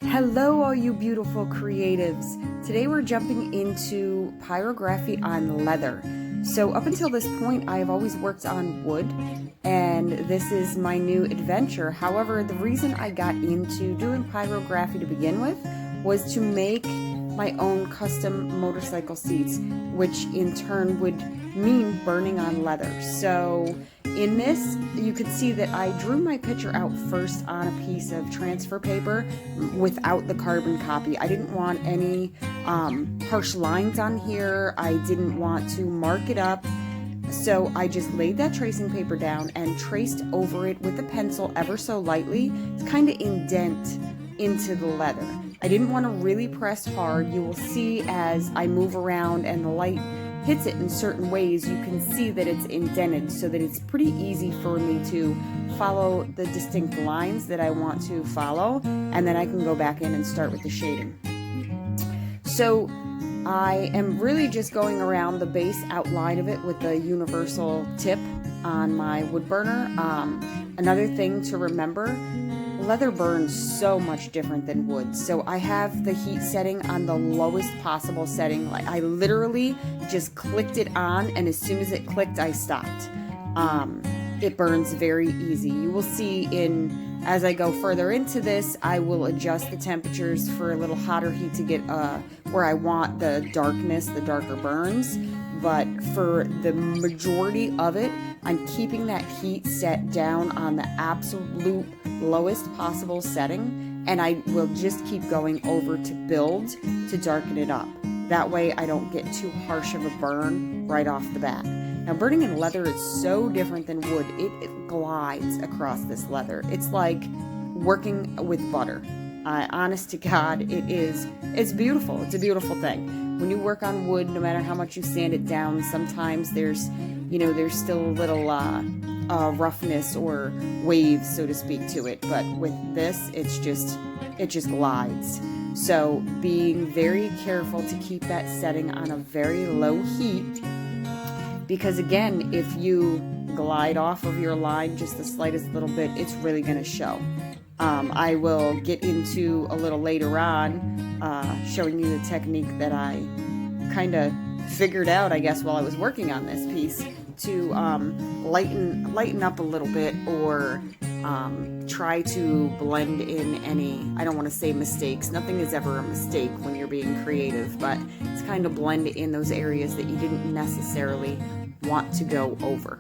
Hello all you beautiful creatives. Today we're jumping into pyrography on leather. So up until this point I've always worked on wood and this is my new adventure. However, the reason I got into doing pyrography to begin with was to make my own custom motorcycle seats, which in turn would mean burning on leather. So in this, you could see that I drew my picture out first on a piece of transfer paper without the carbon copy. I didn't want any harsh lines on here. I didn't want to mark it up. So I just laid that tracing paper down and traced over it with a pencil ever so lightly to kind of indent into the leather. I didn't want to really press hard. You will see as I move around and the light hits it in certain ways, you can see that it's indented so that it's pretty easy for me to follow the distinct lines that I want to follow, and then I can go back in and start with the shading. So I am really just going around the base outline of it with the universal tip on my wood burner. Another thing to remember, leather burns so much different than wood. So I have the heat setting on the lowest possible setting. Like I literally just clicked it on, and as soon as it clicked, I stopped. It burns very easy. You will see as I go further into this, I will adjust the temperatures for a little hotter heat to get where I want the darkness, the darker burns. But for the majority of it, I'm keeping that heat set down on the absolute lowest possible setting, and I will just keep going over to build to darken it up. That way I don't get too harsh of a burn right off the bat. Now burning in leather is so different than wood. It glides across this leather. It's like working with butter. Honest to God, it's beautiful. It's a beautiful thing. When you work on wood, no matter how much you sand it down, sometimes there's still a little roughness or waves, so to speak, to it. But with this, it just glides. So being very careful to keep that setting on a very low heat, because again, if you glide off of your line just the slightest little bit, it's really going to show. I will get into a little later on showing you the technique that I kind of figured out, I guess, while I was working on this piece to lighten up a little bit, or try to blend in any, I don't want to say mistakes. Nothing is ever a mistake when you're being creative, but it's kind of blend in those areas that you didn't necessarily want to go over.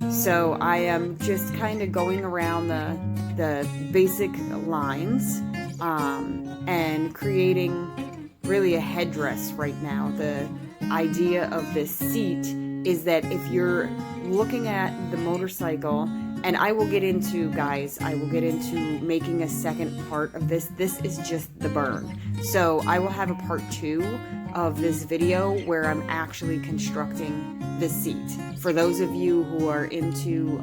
So I am just kind of going around the basic lines and creating really a headdress right now. The idea of this seat is that if you're looking at the motorcycle, and I will get into making a second part of this. This is just the burn. So I will have a part 2 of this video where I'm actually constructing the seat. For those of you who are into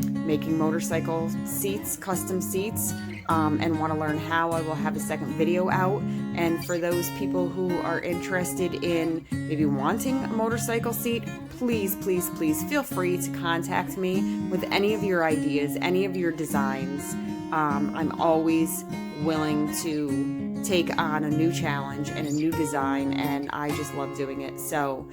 making motorcycle seats, custom seats, and want to learn how, I will have a second video out. And for those people who are interested in maybe wanting a motorcycle seat, please, please, please feel free to contact me with any of your ideas, any of your designs. I'm always willing to take on a new challenge and a new design, and I just love doing it. So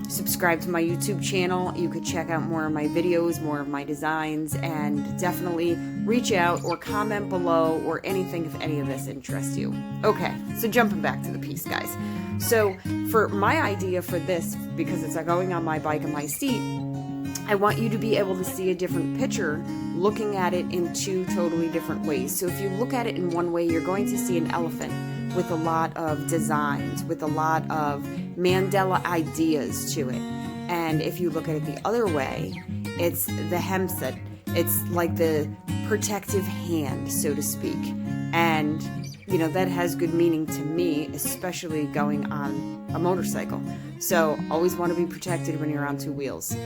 subscribe to my YouTube channel. You could check out more of my videos, more of my designs, and definitely reach out or comment below or anything if any of this interests you. Okay, so jumping back to the piece, guys. So for my idea for this, because it's going on my bike and my seat, I want you to be able to see a different picture looking at it in 2 totally different ways. So if you look at it in one way, you're going to see an elephant with a lot of designs, with a lot of Mandela ideas to it. And if you look at it the other way, it's the hemset. It's like the protective hand, so to speak. And that has good meaning to me, especially going on a motorcycle. So always want to be protected when you're on 2 wheels.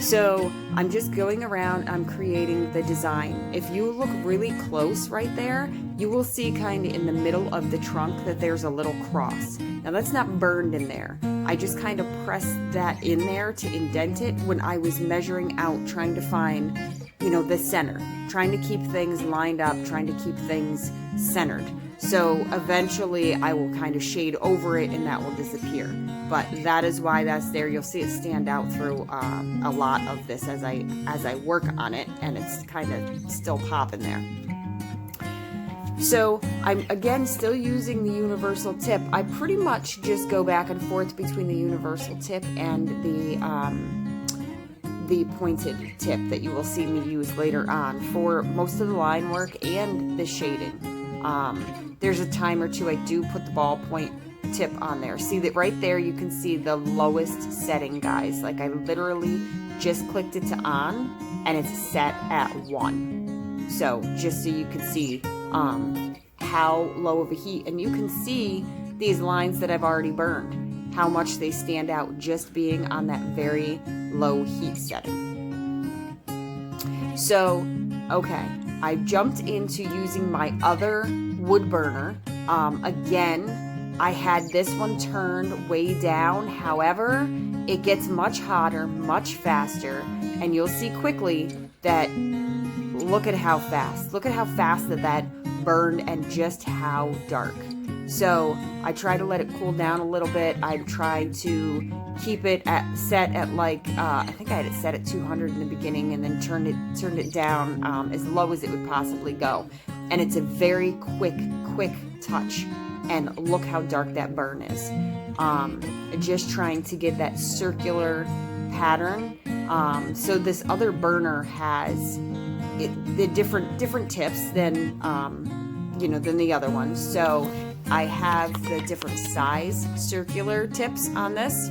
So I'm just going around, I'm creating the design. If you look really close right there, you will see kind of in the middle of the trunk that there's a little cross. Now that's not burned in there. I just kind of pressed that in there to indent it when I was measuring out, trying to find the center, trying to keep things lined up, trying to keep things centered. So eventually I will kind of shade over it and that will disappear. But that is why that's there. You'll see it stand out through a lot of this as I work on it, and it's kind of still popping there. So I'm again still using the universal tip. I pretty much just go back and forth between the universal tip and the pointed tip that you will see me use later on for most of the line work and the shading. There's a time or two I do put the ballpoint tip on there. See that right there, you can see the lowest setting, guys. Like I literally just clicked it to on and it's set at 1. So just so you can see how low of a heat, and you can see these lines that I've already burned, how much they stand out just being on that very low heat setting. So, okay, I jumped into using my other wood burner. Again, I had this one turned way down. However, it gets much hotter, much faster, and you'll see quickly that look at how fast that burned and just how dark. So I try to let it cool down a little bit. I try to keep it set at like I think I had it set at 200 in the beginning, and then turned it down as low as it would possibly go. And it's a very quick touch. And look how dark that burn is. Just trying to get that circular pattern. So this other burner has the different tips than than the other one. So I have the different size circular tips on this.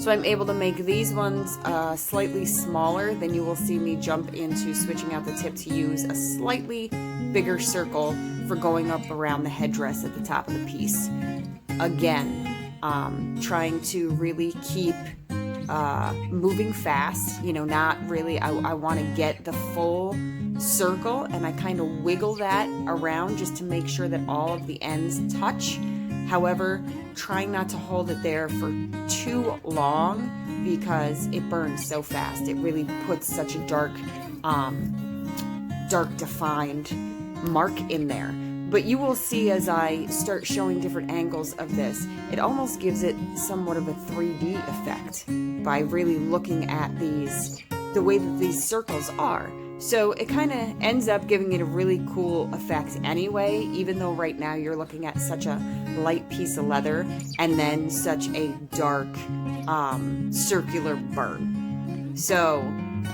So I'm able to make these ones slightly smaller. Then you will see me jump into switching out the tip to use a slightly bigger circle for going up around the headdress at the top of the piece. Again, trying to really keep moving fast, not really, I want to get the full circle, and I kind of wiggle that around just to make sure that all of the ends touch. However, trying not to hold it there for too long because it burns so fast. It really puts such a dark defined mark in there. But you will see as I start showing different angles of this, it almost gives it somewhat of a 3D effect by really looking at the way that these circles are. So it kind of ends up giving it a really cool effect anyway, even though right now you're looking at such a light piece of leather and then such a dark circular burn. So,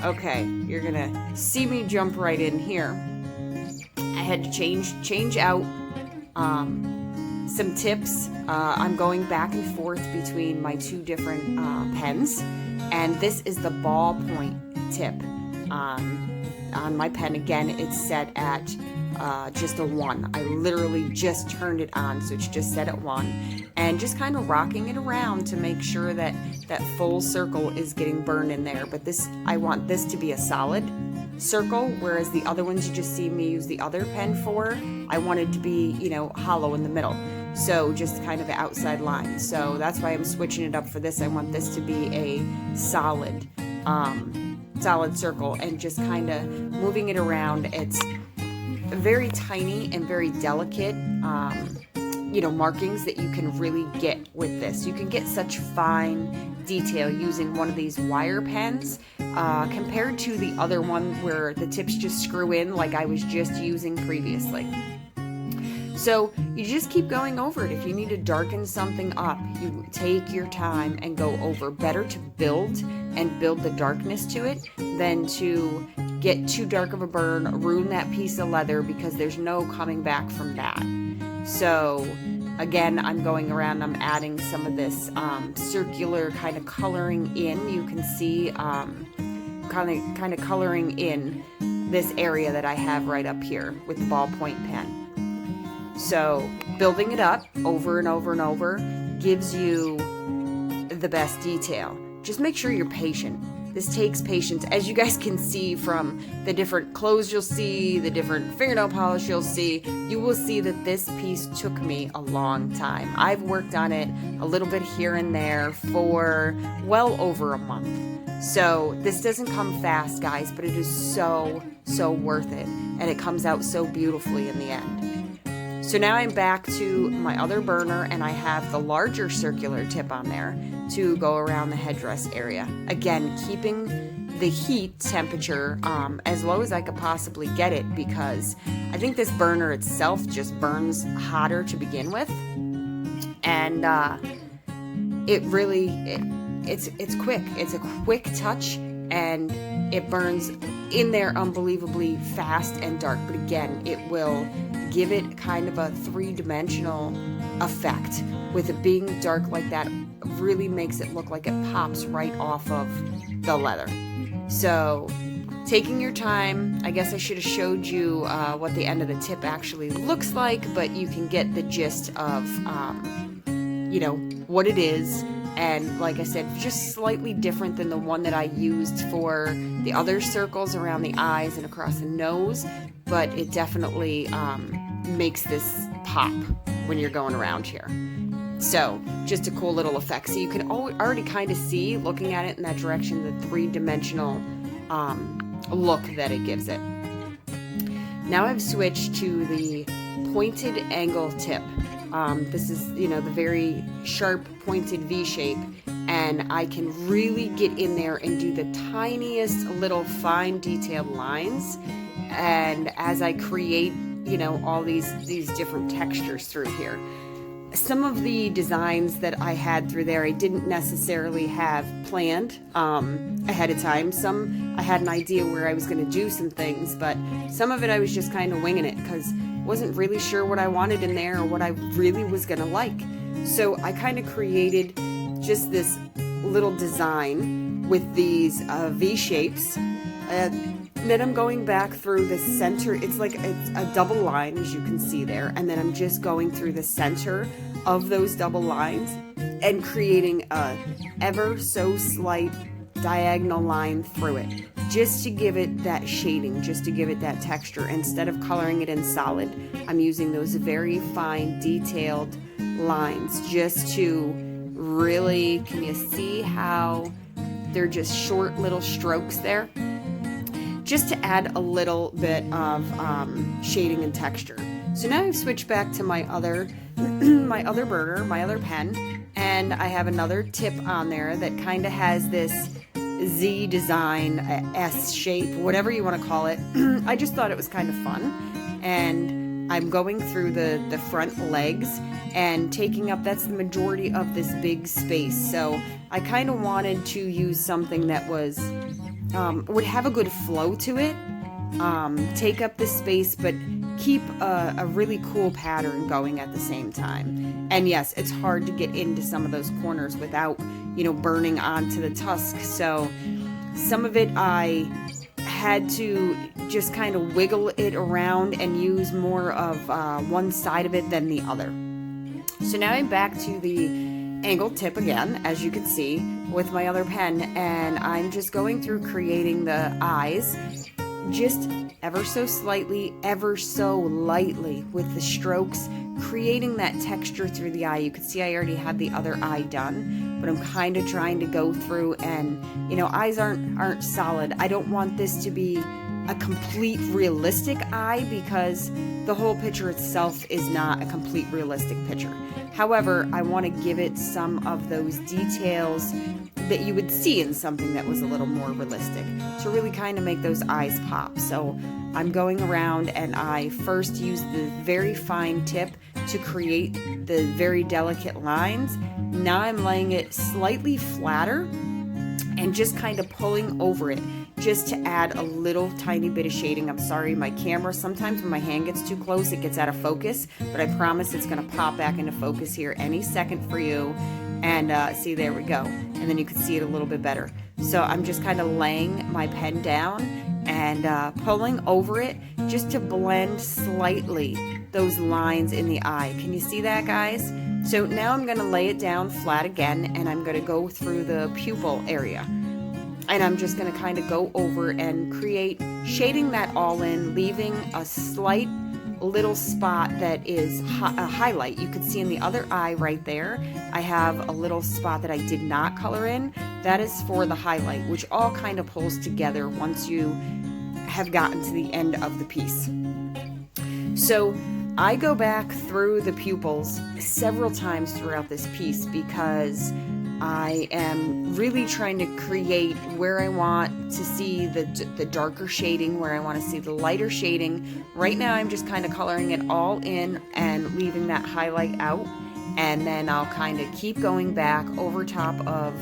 okay, you're gonna see me jump right in here. I had to change out some tips. I'm going back and forth between my two different pens, and this is the ballpoint tip on my pen. Again, it's set at just a 1. I literally just turned it on, so it's just set at 1, and just kind of rocking it around to make sure that that full circle is getting burned in there. But I want this to be a solid circle, whereas the other ones you just see me use the other pen for, I want it to be, hollow in the middle. So just kind of the outside line. So that's why I'm switching it up for this. I want this to be a solid circle, and just kind of moving it around. It's very tiny and very delicate, markings that you can really get with this. You can get such fine detail using one of these wire pens compared to the other one where the tips just screw in like I was just using previously. So you just keep going over it. If you need to darken something up, you take your time and go over. Better to build the darkness to it than to get too dark of a burn, ruin that piece of leather, because there's no coming back from that. So again, I'm going around, I'm adding some of this circular kind of coloring in. You can see kind of coloring in this area that I have right up here with the ballpoint pen. So building it up over and over and over gives you the best detail. Just make sure you're patient. this takes patience. As you guys can see from the different clothes you'll see, the different fingernail polish you'll see, you will see that this piece took me a long time. I've worked on it a little bit here and there for well over a month. So this doesn't come fast, guys, but it is so worth it, and it comes out so beautifully in the end. So now I'm back to my other burner, and I have the larger circular tip on there to go around the headdress area. Again, keeping the heat temperature as low as I could possibly get it, because I think this burner itself just burns hotter to begin with, and it's quick. It's a quick touch, and it burns in there unbelievably fast and dark. But again, it will give it kind of a three-dimensional effect. With it being dark like that, really makes it look like it pops right off of the leather. So taking your time, I guess I should have showed you what the end of the tip actually looks like, but you can get the gist of what it is. And like I said, just slightly different than the one that I used for the other circles around the eyes and across the nose, but it definitely makes this pop when you're going around here. So just a cool little effect. So you can already kind of see, looking at it in that direction, the three-dimensional look that it gives it. Now I've switched to the pointed angle tip. This is, the very sharp pointed V shape, and I can really get in there and do the tiniest little fine detailed lines. And as I create, all these different textures through here. Some of the designs that I had through there, I didn't necessarily have planned ahead of time. Some I had an idea where I was going to do some things, but some of it I was just kind of winging it because wasn't really sure what I wanted in there or what I really was going to like. So I kind of created just this little design with these V shapes. Then I'm going back through the center. It's a double line, as you can see there. And then I'm just going through the center of those double lines and creating a ever so slight diagonal line through it, just to give it that shading, just to give it that texture. Instead of coloring it in solid, I'm using those very fine detailed lines just to really, can you see how they're just short little strokes there? Just to add a little bit of shading and texture. So now I've switched back to my other burner, my other pen, and I have another tip on there that kind of has this Z design, S shape, whatever you want to call it. I just thought it was kind of fun, and I'm going through the front legs and taking up, that's the majority of this big space. So I kind of wanted to use something that was would have a good flow to it, take up the space, but keep a really cool pattern going at the same time. And yes, it's hard to get into some of those corners without, burning onto the tusk. So some of it I had to just kind of wiggle it around and use more of one side of it than the other. So now I'm back to the angled tip again, as you can see, with my other pen, and I'm just going through creating the eyes, just ever so slightly, ever so lightly with the strokes, creating that texture through the eye. You can see I already had the other eye done, but I'm kind of trying to go through, and eyes aren't solid. I don't want this to be a complete realistic eye, because the whole picture itself is not a complete realistic picture. However, I want to give it some of those details that you would see in something that was a little more realistic, to really kind of make those eyes pop. So I'm going around, and I first use the very fine tip to create the very delicate lines. Now I'm laying it slightly flatter and just kind of pulling over it, just to add a little tiny bit of shading. I'm sorry, my camera, sometimes when my hand gets too close, it gets out of focus, but I promise it's going to pop back into focus here any second for you. And see, there we go. And then you can see it a little bit better. So I'm just kind of laying my pen down and pulling over it just to blend slightly those lines in the eye. Can you see that, guys? So now I'm going to lay it down flat again, and I'm going to go through the pupil area. And I'm just going to kind of go over and create, shading that all in, leaving a slight little spot that is a highlight. You can see in the other eye right there, I have a little spot that I did not color in. That is for the highlight, which all kind of pulls together once you have gotten to the end of the piece. So I go back through the pupils several times throughout this piece because I am really trying to create where I want to see the darker shading, where I want to see the lighter shading. Right now I'm just kind of coloring it all in and leaving that highlight out, and then I'll kind of keep going back over top of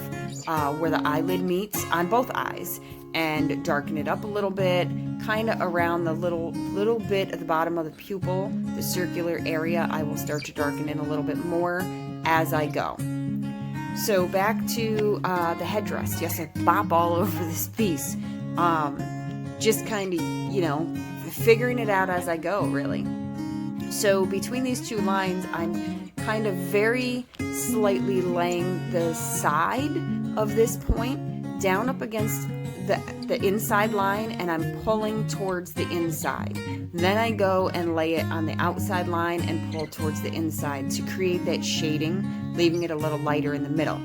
where the eyelid meets on both eyes and darken it up a little bit, kind of around the little bit at the bottom of the pupil, the circular area. I will start to darken in a little bit more as I go. So back to the headdress. Yes, I bop all over this piece. Just kind of, you know, figuring it out as I go, really. So between these two lines, I'm kind of very slightly laying the side of this point down up against the inside line, and I'm pulling towards the inside. Then I go and lay it on the outside line and pull towards the inside to create that shading, leaving it a little lighter in the middle.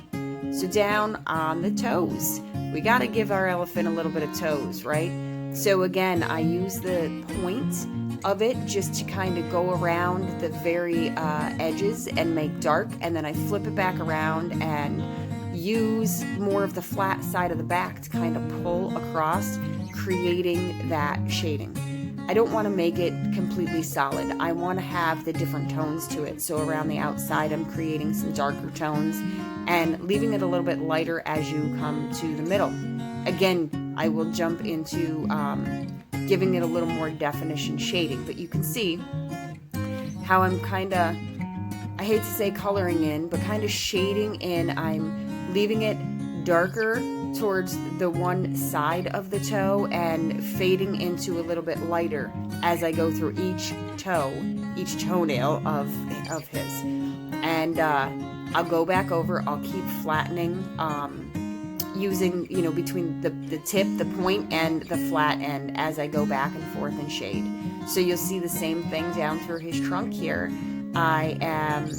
So down on the toes, we got to give our elephant a little bit of toes, right? So again, I use the point of it just to kind of go around the very edges and make dark, and then I flip it back around and use more of the flat side of the back to kind of pull across, creating that shading. I don't want to make it completely solid. I want to have the different tones to it. So around the outside, I'm creating some darker tones and leaving it a little bit lighter as you come to the middle. Again, I will jump into giving it a little more definition shading, but you can see how I'm kind of, I hate to say coloring in, but kind of shading in. I'm leaving it darker towards the one side of the toe and fading into a little bit lighter as I go through each toe, each toenail of his. And I'll go back over, I'll keep flattening, using, you know, between the tip, the point, and the flat end as I go back and forth and shade. So you'll see the same thing down through his trunk here. I am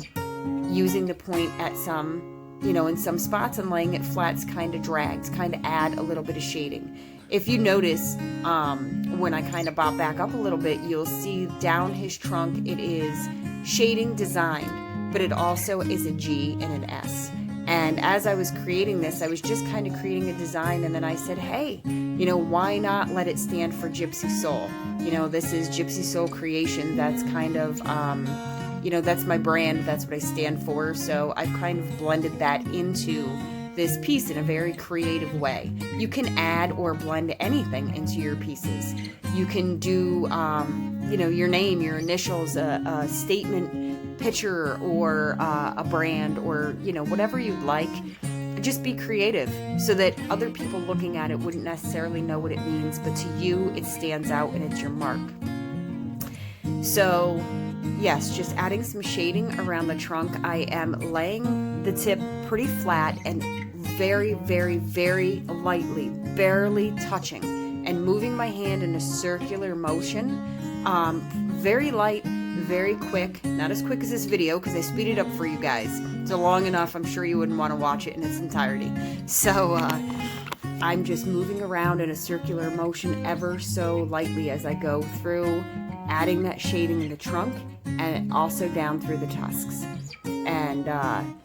using the point at some, you know, in some spots, and laying it flat to kind of drag, to kind of add a little bit of shading. If you notice, when I kind of bob back up a little bit, you'll see down his trunk, it is shading designed, but it also is a G and an S. And as I was creating this, I was just kind of creating a design, and then I said, hey, you know, why not let it stand for Gypsy Soul? You know, this is Gypsy Soul Creations. That's kind of, you know, that's my brand, that's what I stand for. So I've kind of blended that into this piece in a very creative way. You can add or blend anything into your pieces. You can do, you know, your name, your initials, a statement picture, or a brand, or, you know, whatever you'd like. Just be creative so that other people looking at it wouldn't necessarily know what it means, but to you, it stands out and it's your mark. So yes, just adding some shading around the trunk. I am laying the tip pretty flat and very, very, very lightly, barely touching, and moving my hand in a circular motion. Very light, very quick, not as quick as this video because I speeded up for you guys. So long enough, I'm sure you wouldn't want to watch it in its entirety. So I'm just moving around in a circular motion ever so lightly as I go through, adding that shading in the trunk and also down through the tusks. And,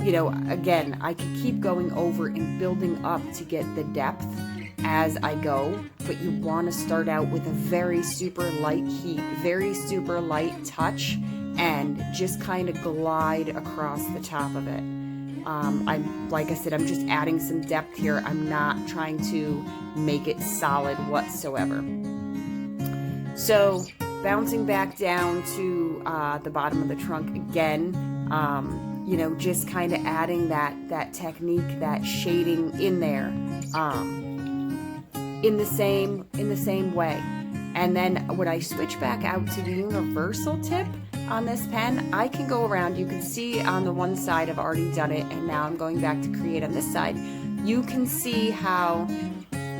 you know, again, I could keep going over and building up to get the depth as I go, but you want to start out with a very super light heat, very super light touch, and just kind of glide across the top of it. Like I said, I'm just adding some depth here. I'm not trying to make it solid whatsoever. So bouncing back down to the bottom of the trunk again, you know, just kind of adding that technique, that shading in there, in the same way. And then when I switch back out to the universal tip on this pen, I can go around. You can see on the one side I've already done it, and now I'm going back to create on this side. You can see how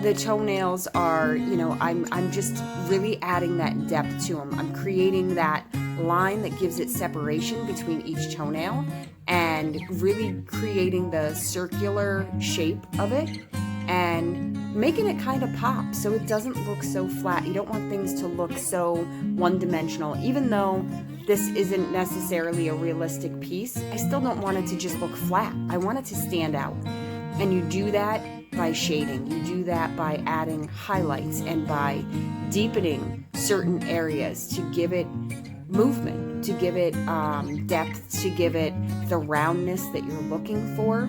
the toenails are, you know, I'm just really adding that depth to them. I'm creating that line that gives it separation between each toenail and really creating the circular shape of it and making it kind of pop so it doesn't look so flat. You don't want things to look so one-dimensional. Even though this isn't necessarily a realistic piece, I still don't want it to just look flat. I want it to stand out. And you do that by shading. You do that by adding highlights and by deepening certain areas to give it movement, to give it depth, to give it the roundness that you're looking for.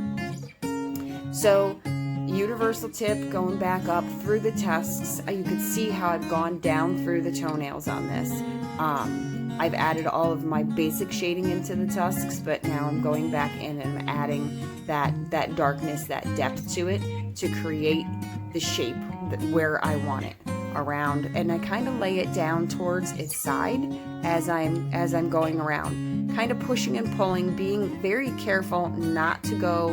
So universal tip going back up through the tusks. You can see how I've gone down through the toenails on this. I've added all of my basic shading into the tusks, but now I'm going back in and I'm adding that darkness, that depth to it to create the shape where I want it around. And I kind of lay it down towards its side as I'm going around, kind of pushing and pulling, being very careful not to go,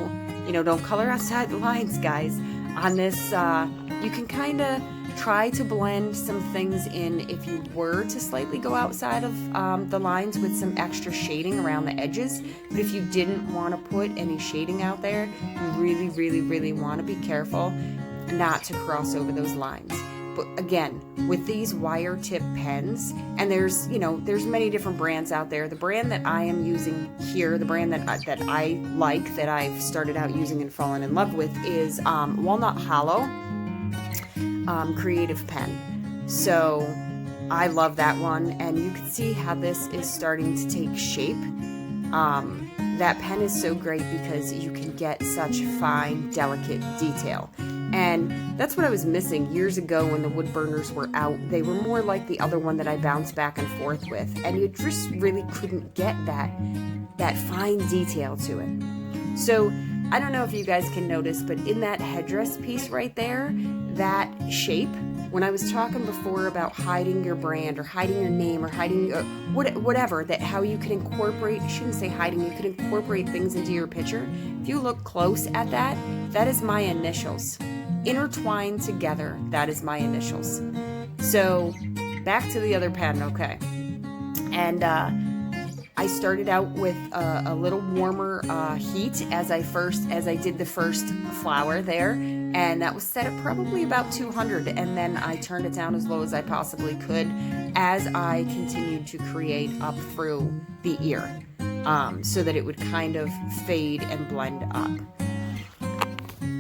you know, don't color outside the lines, guys. On this, you can kind of try to blend some things in if you were to slightly go outside of the lines with some extra shading around the edges. But if you didn't want to put any shading out there, you really, really, really want to be careful not to cross over those lines. But again, with these wire tip pens, and there's many different brands out there. The brand that I am using here, the brand that I like, that I've started out using and fallen in love with, is Walnut Hollow Creative Pen. So I love that one, and you can see how this is starting to take shape. That pen is so great because you can get such fine, delicate detail. And that's what I was missing years ago when the wood burners were out. They were more like the other one that I bounced back and forth with, and you just really couldn't get that fine detail to it. So I don't know if you guys can notice, but in that headdress piece right there, that shape, when I was talking before about hiding your brand or hiding your name or hiding whatever, that how you can incorporate, I shouldn't say hiding, you can incorporate things into your picture. If you look close at that, that is my initials. Intertwined together, that is my initials. So back to the other pen, okay. And I started out with a little warmer heat as I did the first flower there, and that was set at probably about 200, and then I turned it down as low as I possibly could as I continued to create up through the ear, so that it would kind of fade and blend up.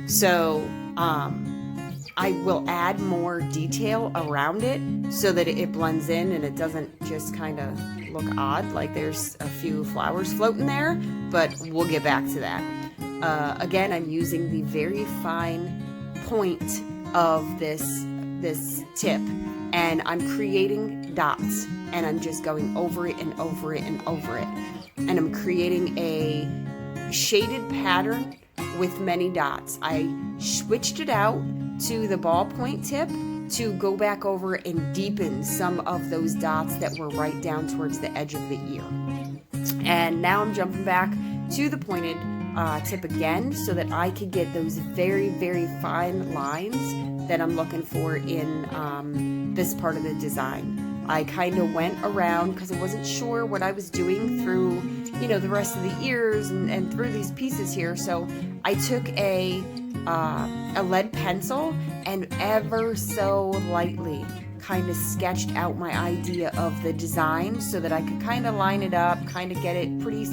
So I will add more detail around it so that it blends in and it doesn't just kind of look odd, like there's a few flowers floating there, but we'll get back to that. Again, I'm using the very fine point of this tip, and I'm creating dots, and I'm just going over it and over it and over it, and I'm creating a shaded pattern with many dots. I switched it out to the ballpoint tip to go back over and deepen some of those dots that were right down towards the edge of the ear. And now I'm jumping back to the pointed tip again so that I could get those very, very fine lines that I'm looking for in this part of the design. I kind of went around because I wasn't sure what I was doing through, the rest of the ears and through these pieces here. So I took a lead pencil and ever so lightly kind of sketched out my idea of the design so that I could kind of line it up, kind of get it pretty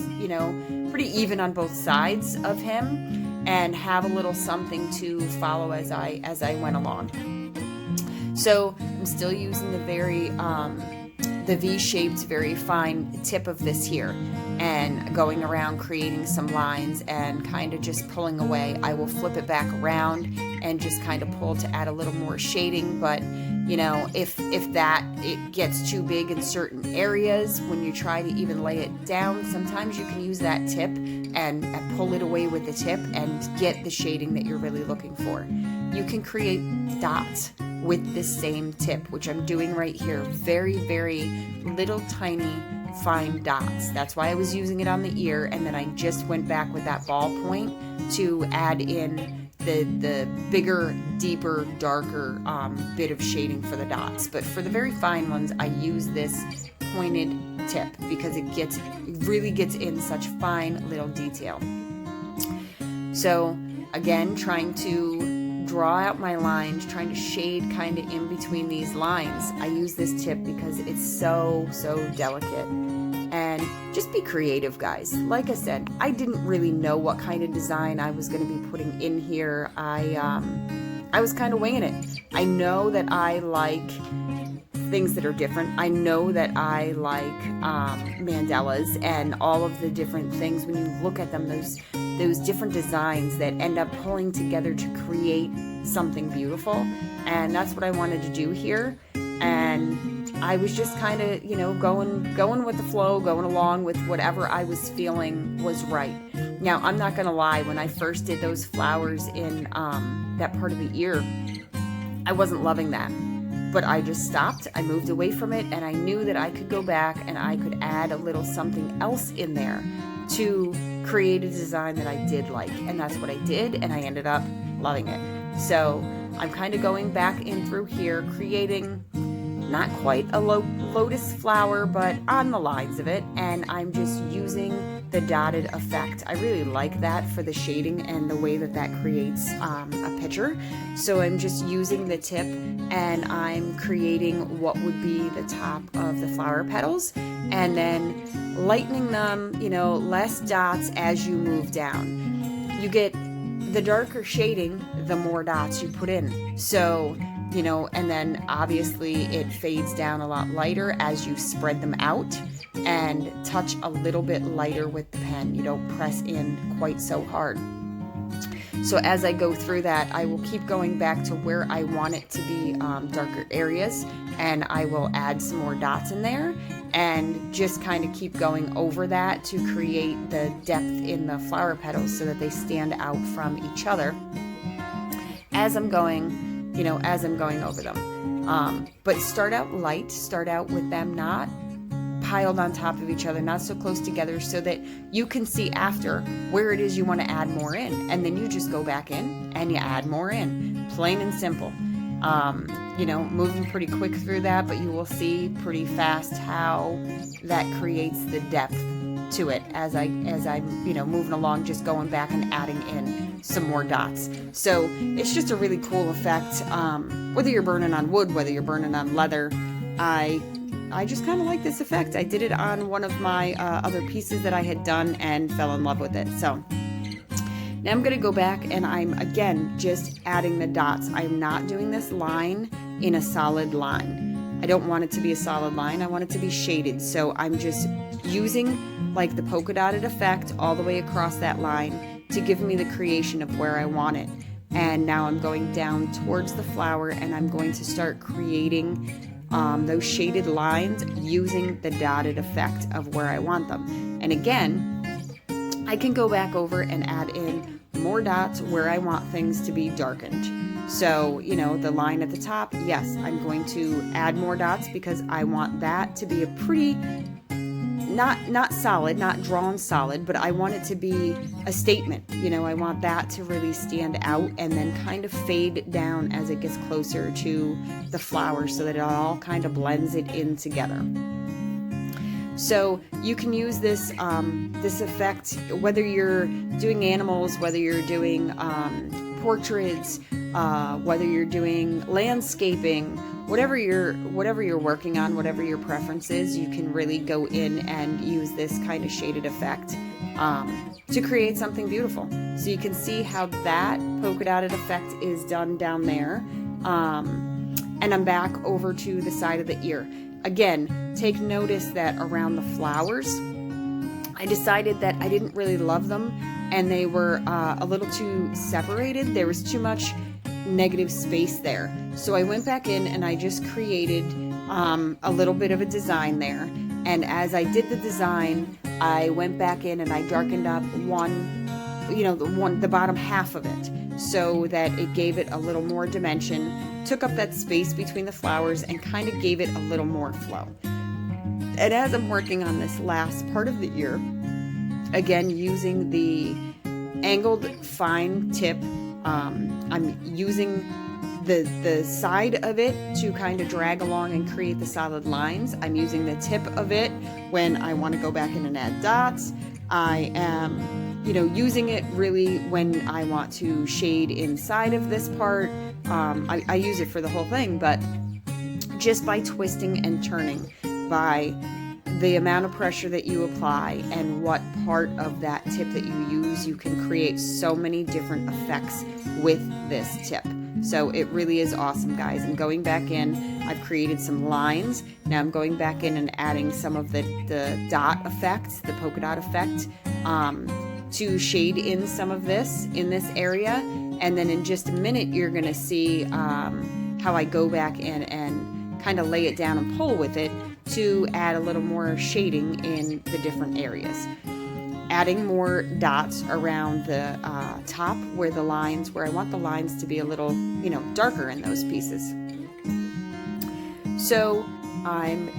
even on both sides of him, and have a little something to follow as I went along. So I'm still using the V-shaped, very fine tip of this here, and going around creating some lines and kind of just pulling away. I will flip it back around and just kind of pull to add a little more shading, but if it gets too big in certain areas, when you try to even lay it down, sometimes you can use that tip and pull it away with the tip and get the shading that you're really looking for. You can create dots with this same tip, which I'm doing right here. Very, very little tiny fine dots. That's why I was using it on the ear, and then I just went back with that ballpoint to add in the bigger, deeper, darker bit of shading for the dots. But for the very fine ones, I use this pointed tip because it really gets in such fine little detail. So again, trying to draw out my lines, trying to shade kind of in between these lines. I use this tip because it's so delicate. And just be creative, guys. Like I said, I didn't really know what kind of design I was going to be putting in here. I was kind of winging it. I know that I like things that are different. I know that I like mandalas and all of the different things. When you look at them, those different designs that end up pulling together to create something beautiful. And that's what I wanted to do here. And I was just kind of, you know, going with the flow, going along with whatever I was feeling was right. Now, I'm not going to lie, when I first did those flowers in that part of the ear, I wasn't loving that. But I just stopped, I moved away from it, and I knew that I could go back and I could add a little something else in there to create a design that I did like. And that's what I did, and I ended up loving it. So I'm kind of going back in through here, creating not quite a lotus flower, but on the lines of it, and I'm just using the dotted effect. I really like that for the shading and the way that creates a picture. So I'm just using the tip and I'm creating what would be the top of the flower petals, and then lightening them, you know, less dots as you move down. You get the darker shading, the more dots you put in. So, you know, and then obviously it fades down a lot lighter as you spread them out and touch a little bit lighter with the pen. You don't press in quite so hard. So as I go through that, I will keep going back to where I want it to be darker areas, and I will add some more dots in there and just kind of keep going over that to create the depth in the flower petals so that they stand out from each other as I'm going, you know, as I'm going over them. But start out light, start out with them not piled on top of each other, not so close together, so that you can see after where it is you want to add more in, and then you just go back in and you add more in, plain and simple. You know, moving pretty quick through that, but you will see pretty fast how that creates the depth to it as I'm, you know, moving along, just going back and adding in some more dots. So it's just a really cool effect. Whether you're burning on wood, whether you're burning on leather, I just kind of like this effect. I did it on one of my other pieces that I had done and fell in love with it. So now I'm going to go back and I'm again just adding the dots. I'm not doing this line in a solid line. I don't want it to be a solid line. I want it to be shaded. So I'm just using like the polka dotted effect all the way across that line to give me the creation of where I want it. And now I'm going down towards the flower and I'm going to start creating those shaded lines using the dotted effect of where I want them. And again, I can go back over and add in more dots where I want things to be darkened. So, you know, the line at the top, yes, I'm going to add more dots because I want that to be a pretty, not solid, not drawn solid, but I want it to be a statement. You know, I want that to really stand out and then kind of fade down as it gets closer to the flower so that it all kind of blends it in together. So you can use this this effect whether you're doing animals, whether you're doing portraits, whether you're doing landscaping, whatever you're working on, whatever your preference is, you can really go in and use this kind of shaded effect to create something beautiful. So you can see how that polka dotted effect is done down there. And I'm back over to the side of the ear. Again, take notice that around the flowers, I decided that I didn't really love them and they were a little too separated. There was too much negative space there. So I went back in and I just created a little bit of a design there. And as I did the design, I went back in and I darkened up the bottom half of it so that it gave it a little more dimension, took up that space between the flowers and kind of gave it a little more flow. And as I'm working on this last part of the ear, again, using the angled fine tip, I'm using the side of it to kind of drag along and create the solid lines. I'm using the tip of it when I want to go back in and add dots. I am, using it really when I want to shade inside of this part. I use it for the whole thing, but just by twisting and turning, by the amount of pressure that you apply and what part of that tip that you use, you can create so many different effects with this tip. So it really is awesome, guys. I'm going back in, I've created some lines. Now I'm going back in and adding some of the dot effect, the polka dot effect, to shade in some of this in this area. And then in just a minute, you're gonna see how I go back in and kind of lay it down and pull with it to add a little more shading in the different areas. Adding more dots around the top where I want the lines to be a little, darker in those pieces. So I'm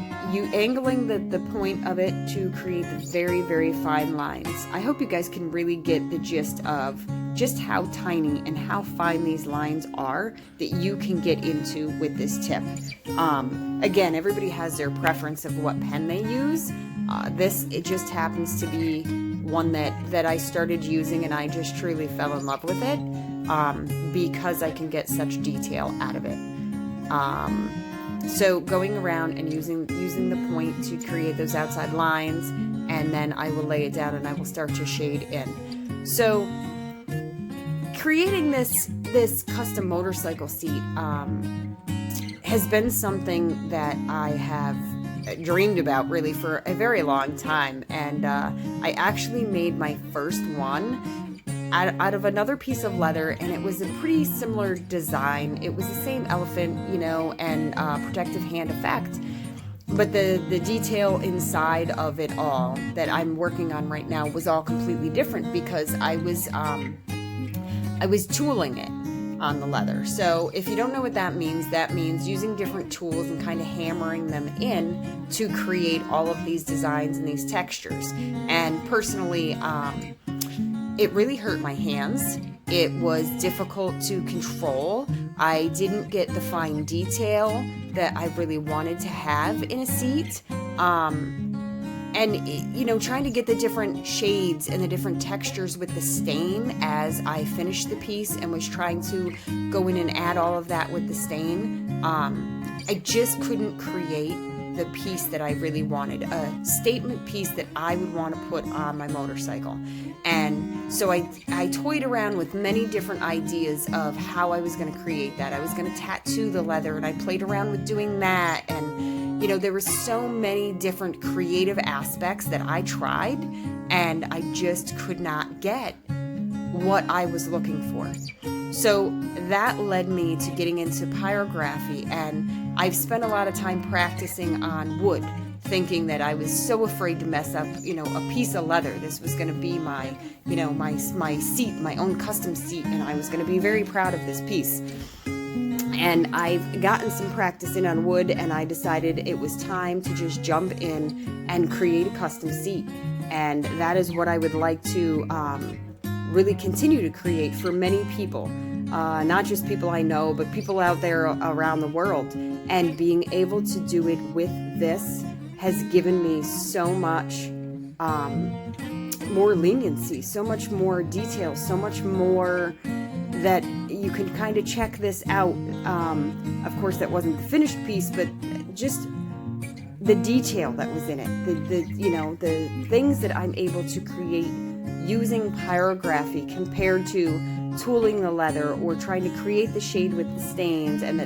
angling the point of it to create the very, very fine lines. I hope you guys can really get the gist of just how tiny and how fine these lines are that you can get into with this tip. Again, everybody has their preference of what pen they use. It just happens to be one that I started using, and I just truly fell in love with it because I can get such detail out of it. So going around and using the point to create those outside lines, and then I will lay it down and I will start to shade in. So creating this custom motorcycle seat has been something that I have dreamed about really for a very long time, and I actually made my first one out of another piece of leather, and it was a pretty similar design. It was the same elephant, and protective hand effect, but the detail inside of it all that I'm working on right now was all completely different because I was tooling it on the leather. So if you don't know what that means using different tools and kind of hammering them in to create all of these designs and these textures. And personally, it really hurt my hands. It was difficult to control. I didn't get the fine detail that I really wanted to have in a seat. And, trying to get the different shades and the different textures with the stain as I finished the piece and was trying to go in and add all of that with the stain, I just couldn't create the piece that I really wanted, a statement piece that I would want to put on my motorcycle. And so I toyed around with many different ideas of how I was going to create that. I was going to tattoo the leather, and I played around with doing that, and there were so many different creative aspects that I tried, and I just could not get what I was looking for. So that led me to getting into pyrography, and I've spent a lot of time practicing on wood, thinking that I was so afraid to mess up, a piece of leather. This was going to be my, my seat, my own custom seat, and I was going to be very proud of this piece. And I've gotten some practice in on wood, and I decided it was time to just jump in and create a custom seat. And that is what I would like to really continue to create for many people, not just people I know, but people out there around the world. And being able to do it with this has given me so much more leniency, so much more detail, so much more that you can kind of check this out. Of course, that wasn't the finished piece, but just the detail that was in it, the things that I'm able to create using pyrography compared to tooling the leather or trying to create the shade with the stains and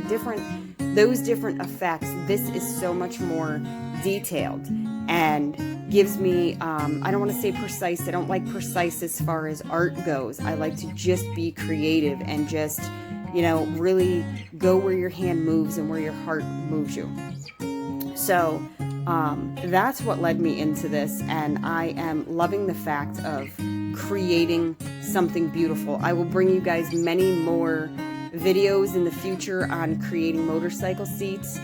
those different effects. This is so much more detailed and gives me, I don't want to say precise. I don't like precise as far as art goes. I like to just be creative and just, really go where your hand moves and where your heart moves you. So that's what led me into this, and I am loving the fact of creating something beautiful. I will bring you guys many more videos in the future on creating motorcycle seats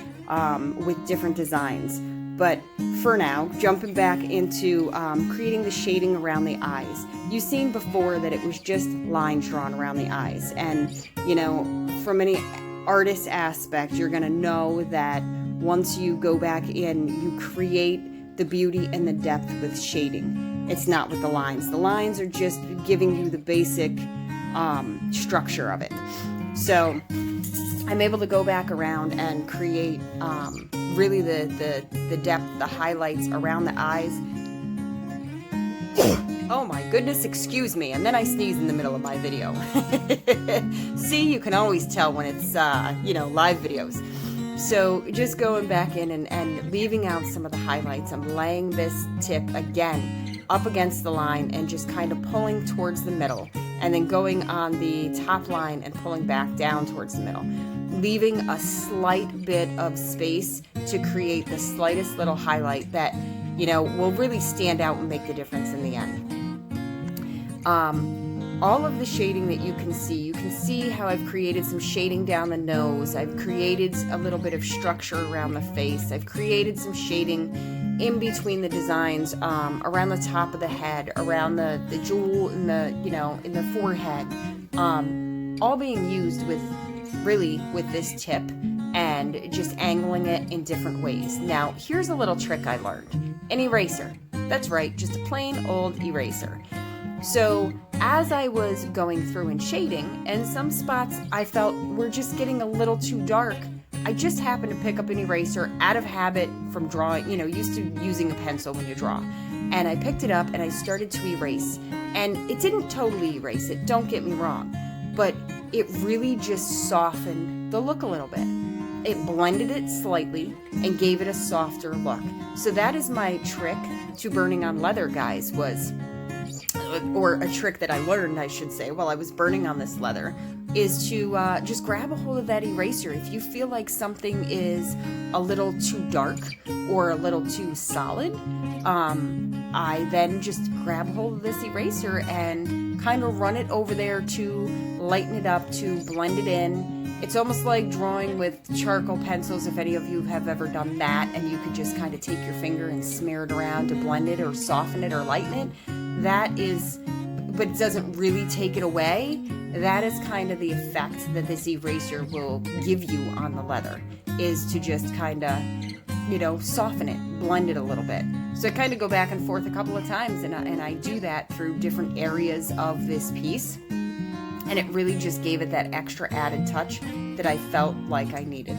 with different designs. But for now, jumping back into creating the shading around the eyes. You've seen before that it was just lines drawn around the eyes. And, you know, from any artist aspect, you're going to know that once you go back in, you create the beauty and the depth with shading. It's not with the lines. The lines are just giving you the basic structure of it. So I'm able to go back around and create really the depth, the highlights around the eyes. Oh my goodness, excuse me. And then I sneeze in the middle of my video. See, you can always tell when it's, you know, live videos. So just going back in and leaving out some of the highlights. I'm laying this tip again up against the line and just kind of pulling towards the middle. And then going on the top line and pulling back down towards the middle. Leaving a slight bit of space to create the slightest little highlight that, you know, will really stand out and make the difference in the end. All of the shading that you can see how I've created some shading down the nose. I've created a little bit of structure around the face. I've created some shading in between the designs, around the top of the head, around the jewel in the, you know, in the forehead, all being used with this tip and just angling it in different ways. Now, here's a little trick I learned. An eraser. That's right, just a plain old eraser. So as I was going through and shading, and some spots I felt were just getting a little too dark, I just happened to pick up an eraser out of habit from drawing, you know, used to using a pencil when you draw. And I picked it up and I started to erase. And it didn't totally erase it, don't get me wrong, but it really just softened the look a little bit. It blended it slightly and gave it a softer look. So that is my trick to burning on leather, guys, or a trick that I learned, I should say, while I was burning on this leather, is to just grab a hold of that eraser. If you feel like something is a little too dark or a little too solid, I then just grab hold of this eraser and kind of run it over there to lighten it up, to blend it in. It's almost like drawing with charcoal pencils, if any of you have ever done that, and you could just kind of take your finger and smear it around to blend it or soften it or lighten it. That is, but it doesn't really take it away. That is kind of the effect that this eraser will give you on the leather, is to just kind of, you know, soften it, blend it a little bit. So I kind of go back and forth a couple of times, and I do that through different areas of this piece. And it really just gave it that extra added touch that I felt like I needed.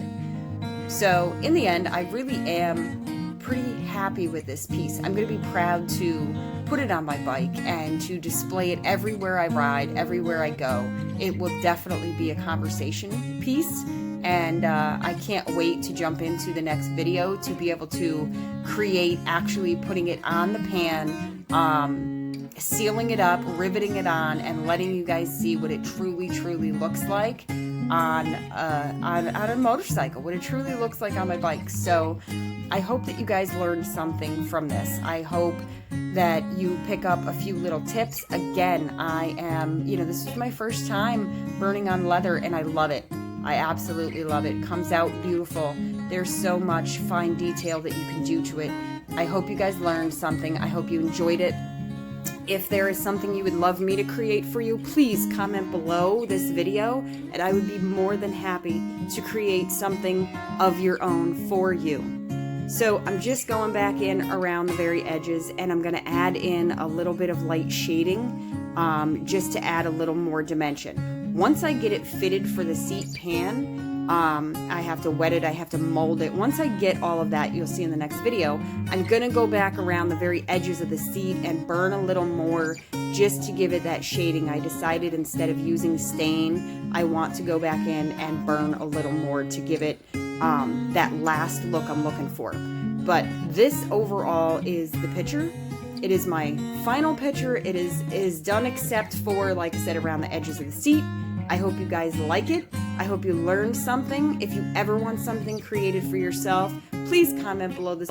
So in the end, I really am pretty happy with this piece. I'm going to be proud to put it on my bike and to display it everywhere I ride, everywhere I go. It will definitely be a conversation piece. And I can't wait to jump into the next video to be able to create actually putting it on the pan, sealing it up, riveting it on, and letting you guys see what it truly looks like on a motorcycle, what it truly looks like on my bike. So I hope that you guys learned something from this. I hope that you pick up a few little tips. Again, I am, you know, this is my first time burning on leather, and I love it. I absolutely love it. It comes out beautiful. There's so much fine detail that you can do to it. I hope you guys learned something. I hope you enjoyed it. If there is something you would love me to create for you, please comment below this video, and I would be more than happy to create something of your own for you. So I'm just going back in around the very edges, and I'm going to add in a little bit of light shading just to add a little more dimension. Once I get it fitted for the seat pan, I have to wet it, I have to mold it. Once I get all of that, you'll see in the next video, I'm gonna go back around the very edges of the seat and burn a little more just to give it that shading. I decided instead of using stain, I want to go back in and burn a little more to give it that last look I'm looking for. But this overall is the picture. It is my final picture. It is done except for, like I said, around the edges of the seat. I hope you guys like it. I hope you learned something. If you ever want something created for yourself, please comment below this.